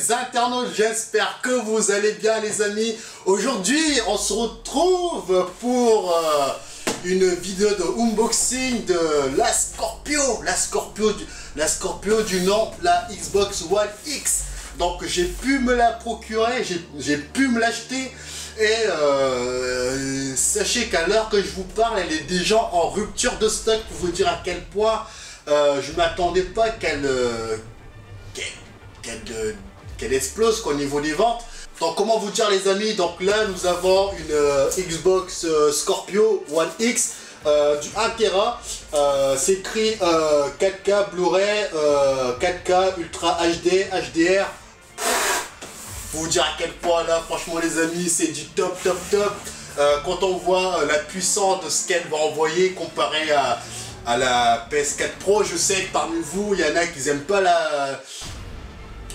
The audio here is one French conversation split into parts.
les internautes, j'espère que vous allez bien les amis. Aujourd'hui on se retrouve pour une vidéo de unboxing de la Scorpio du nom la Xbox One X. Donc j'ai pu me la procurer, j'ai pu me l'acheter. Et sachez qu'à l'heure que je vous parle, elle est déjà en rupture de stock pour vous dire à quel point je ne m'attendais pas qu'elle explose au niveau des ventes. Donc comment vous dire les amis, donc là nous avons une Xbox Scorpio One X du 1 Tera, c'est écrit 4K Blu-ray, 4K Ultra HD, HDR. Pour vous dire à quel point là, franchement les amis, c'est du top. Quand on voit la puissance de ce qu'elle va envoyer comparé à la PS4 Pro, je sais que parmi vous, il y en a qui n'aiment pas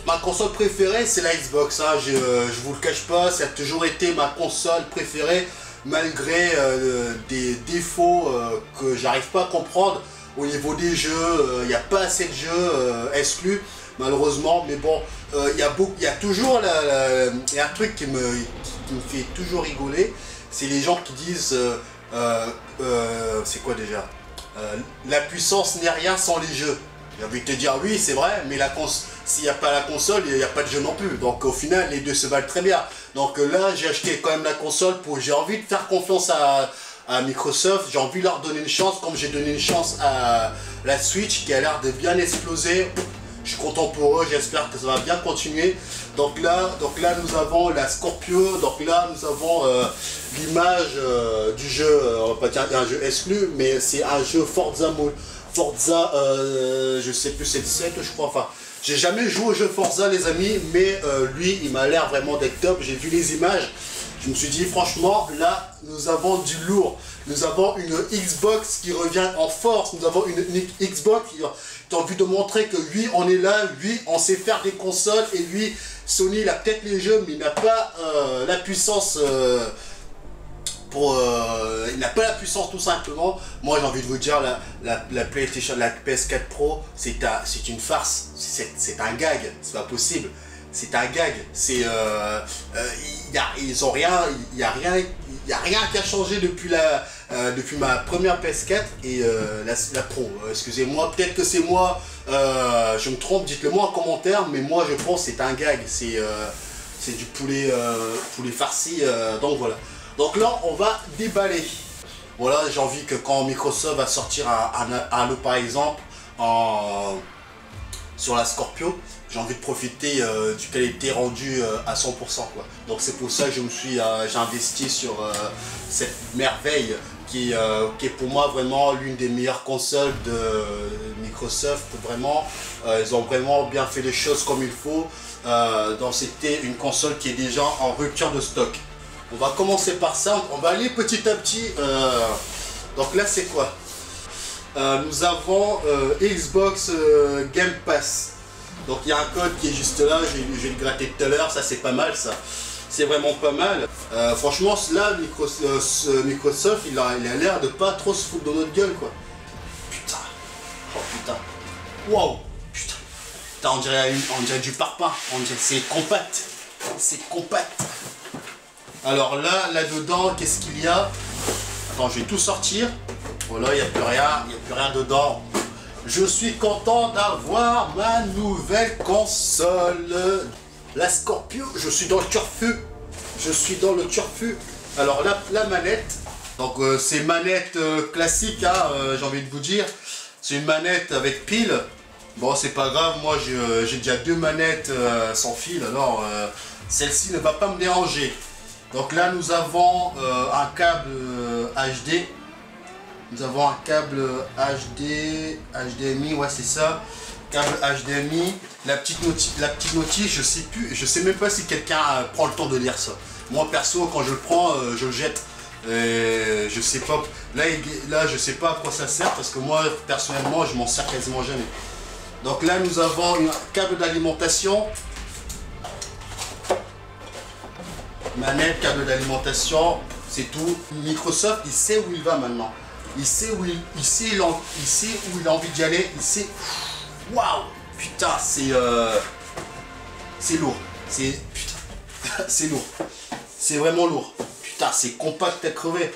ma console préférée, c'est la Xbox. Hein. Je vous le cache pas, ça a toujours été ma console préférée, malgré des défauts que j'arrive pas à comprendre au niveau des jeux. Il n'y a pas assez de jeux exclus. Malheureusement, mais bon, il y a toujours il y a un truc qui me fait toujours rigoler, c'est les gens qui disent c'est quoi déjà, la puissance n'est rien sans les jeux. J'ai envie de te dire oui, c'est vrai, mais s'il n'y a pas la console, il n'y a pas de jeu non plus. Donc au final, les deux se valent très bien. Donc là, j'ai acheté quand même la console j'ai envie de faire confiance à Microsoft, j'ai envie de leur donner une chance, comme j'ai donné une chance à la Switch qui a l'air de bien exploser. Je suis content pour eux, j'espère que ça va bien continuer. Donc là nous avons la Scorpio, donc là nous avons l'image du jeu, on va pas dire un jeu exclu, mais c'est un jeu Forza, je sais plus, c'est 17 je crois, enfin, j'ai jamais joué au jeu Forza les amis, mais lui il m'a l'air vraiment d'être top, j'ai vu les images. Je me suis dit franchement là nous avons du lourd, nous avons une Xbox qui revient en force, nous avons une Xbox qui a envie de montrer que lui on est là, lui on sait faire des consoles, et lui Sony il a peut-être les jeux mais il n'a pas la puissance il n'a pas la puissance tout simplement. Moi j'ai envie de vous dire la PlayStation, la PS4 Pro c'est une farce, c'est un gag, c'est pas possible. C'est un gag, ils ont rien, il y a rien qui a changé depuis ma première PS4 et la Pro. Excusez-moi, peut-être que c'est moi, je me trompe, dites-le moi en commentaire, mais moi je pense que c'est un gag, c'est du poulet farci, donc voilà. Donc là on va déballer. Voilà, j'ai envie que quand Microsoft va sortir un lot par exemple sur la Scorpio, j'ai envie de profiter du qualité rendue à 100% quoi. Donc c'est pour ça que j'ai investi sur cette merveille qui est pour moi vraiment l'une des meilleures consoles de Microsoft. Vraiment, ils ont vraiment bien fait les choses comme il faut. Donc c'était une console qui est déjà en rupture de stock. On va commencer par ça, on va aller petit à petit. Donc là c'est quoi? Nous avons Xbox Game Pass. Donc il y a un code qui est juste là, je vais le gratter tout à l'heure, ça c'est pas mal ça. C'est vraiment pas mal. Franchement là Microsoft il a l'air de pas trop se foutre de notre gueule quoi. Putain. Oh putain. Wow. Putain. Putain, on dirait du parpaing. C'est compact. C'est compact. Alors là-dedans, qu'est-ce qu'il y a? Attends, je vais tout sortir. Voilà, il n'y a plus rien dedans. Je suis content d'avoir ma nouvelle console, la Scorpio. Je suis dans le turfu. Alors la manette, donc c'est manette classique, hein, j'ai envie de vous dire. C'est une manette avec pile. Bon, c'est pas grave, moi j'ai déjà deux manettes sans fil, alors celle-ci ne va pas me déranger. Donc là nous avons un câble HD. Nous avons un câble HDMI, ouais c'est ça, câble HDMI, la petite notice, je sais même pas si quelqu'un prend le temps de lire ça. Moi perso quand je le prends, je le jette. Je sais pas, là je sais pas à quoi ça sert parce que moi personnellement je m'en sers quasiment jamais. Donc là nous avons un câble d'alimentation, manette, câble d'alimentation, c'est tout. Microsoft il sait où il va maintenant. Il sait où il a envie d'y aller. Il sait. Waouh! Putain, c'est. c'est lourd. C'est... Putain, c'est lourd. C'est vraiment lourd. Putain, c'est compact à crever.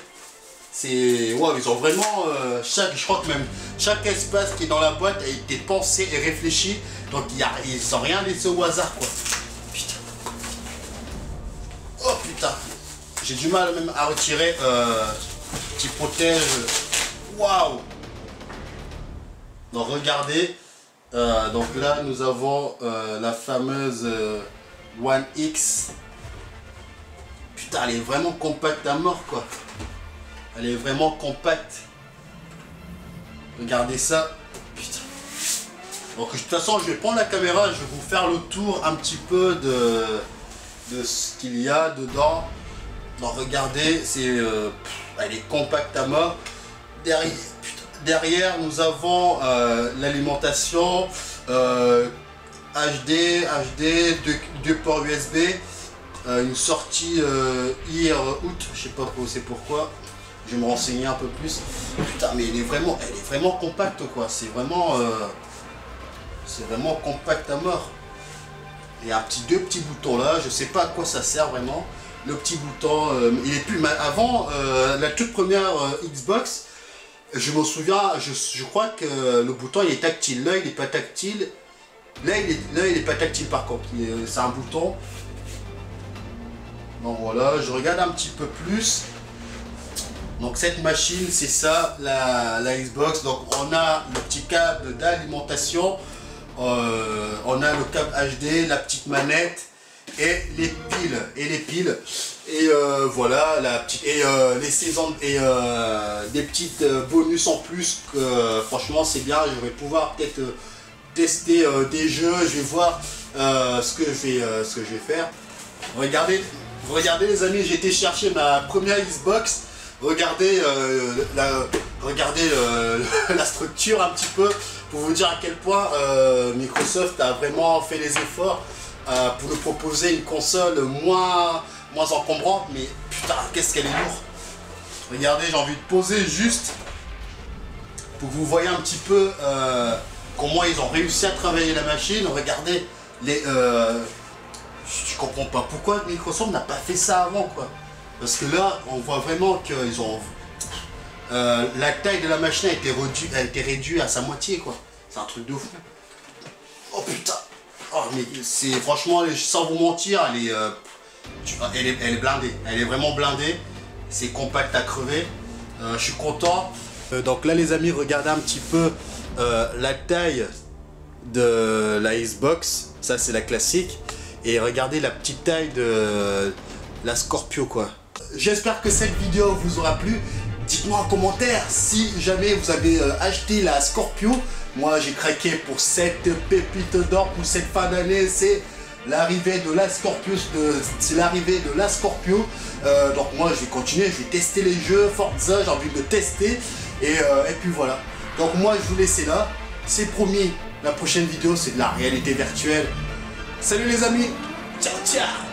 C'est... Ouais, ils ont vraiment... je crois que même chaque espace qui est dans la boîte a été pensé et réfléchi. Donc ils n'ont rien laissé au hasard, quoi. Putain. Oh putain. J'ai du mal même à retirer qui protège. Waouh. Donc regardez. Donc là nous avons la fameuse One X. Putain, elle est vraiment compacte à mort, quoi. Elle est vraiment compacte. Regardez ça. Putain. Donc de toute façon je vais prendre la caméra, je vais vous faire le tour un petit peu de ce qu'il y a dedans. Donc regardez, elle est compacte à mort. Derrière nous avons l'alimentation HD, 2 ports USB, une sortie IR-out, je sais pas c'est pourquoi. Je vais me renseigner un peu plus. Putain, mais elle est vraiment compacte, quoi. C'est vraiment compact à mort. Il y a deux petits boutons là, je sais pas à quoi ça sert vraiment. Le petit bouton, il est plus mal. Avant, la toute première Xbox, je me souviens, je crois que le bouton il est tactile. Là il n'est pas tactile. Là il est pas tactile par contre. C'est un bouton. Donc voilà, je regarde un petit peu plus. Donc cette machine, c'est ça, la Xbox. Donc on a le petit câble d'alimentation. On a le câble HD, la petite manette. Et les piles et voilà la petite les saisons et des petites bonus en plus que franchement c'est bien. Je vais pouvoir peut-être tester des jeux, je vais voir ce que je vais faire. Regardez les amis, j'ai été chercher ma première Xbox. Regardez la structure un petit peu pour vous dire à quel point Microsoft a vraiment fait les efforts pour nous proposer une console moins encombrante, mais putain, qu'est-ce qu'elle est lourde. Regardez, j'ai envie de poser juste pour que vous voyez un petit peu comment ils ont réussi à travailler la machine. Regardez, je comprends pas pourquoi Microsoft n'a pas fait ça avant, quoi. Parce que là, on voit vraiment qu'ils ont... la taille de la machine a été réduite à sa moitié, quoi. C'est un truc de fou. Oh putain. Oh, mais c'est franchement, sans vous mentir, elle est blindée. Elle est vraiment blindée. C'est compact à crever. Je suis content. Donc là les amis, regardez un petit peu la taille de la Xbox. Ça c'est la classique. Et regardez la petite taille de la Scorpio, quoi. J'espère que cette vidéo vous aura plu. Dites-moi en commentaire si jamais vous avez acheté la Scorpio. Moi j'ai craqué pour cette pépite d'or pour cette fin d'année. C'est l'arrivée de la Scorpio. Donc moi je vais continuer, je vais tester les jeux Forza, j'ai envie de le tester. Et puis voilà. Donc moi je vous laisse là. C'est promis, la prochaine vidéo c'est de la réalité virtuelle. Salut les amis. Ciao ciao.